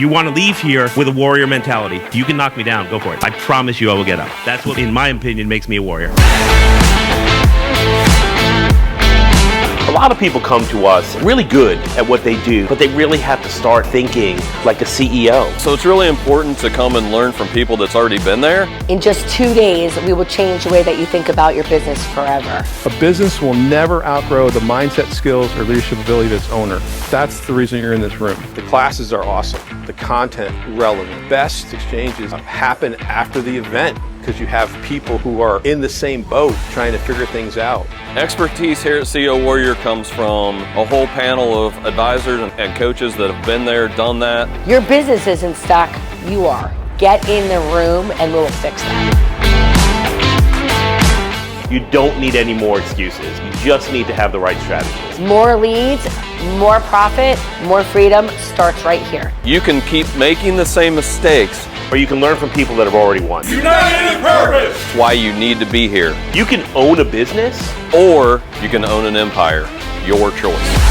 You want to leave here with a warrior mentality. You can knock me down, go for it. I promise you I will get up. That's what, in my opinion, makes me a warrior. A lot of people come to us really good at what they do, but they really have to start thinking like a CEO. So it's really important to come and learn from people that's already been there. In just 2 days, we will change the way that you think about your business forever. A business will never outgrow the mindset, skills, or leadership ability of its owner. That's the reason you're in this room. The classes are awesome. The content relevant. Best exchanges happen after the event because you have people who are in the same boat trying to figure things out. Expertise here at CEO Warrior comes from a whole panel of advisors and coaches that have been there, done that. Your business isn't stuck, you are. Get in the room and we'll fix that. You don't need any more excuses. You just need to have the right strategies. More leads, more profit, more freedom starts right here. You can keep making the same mistakes. Or you can learn from people that have already won. United in purpose! Why you need to be here. You can own a business, or you can own an empire. Your choice.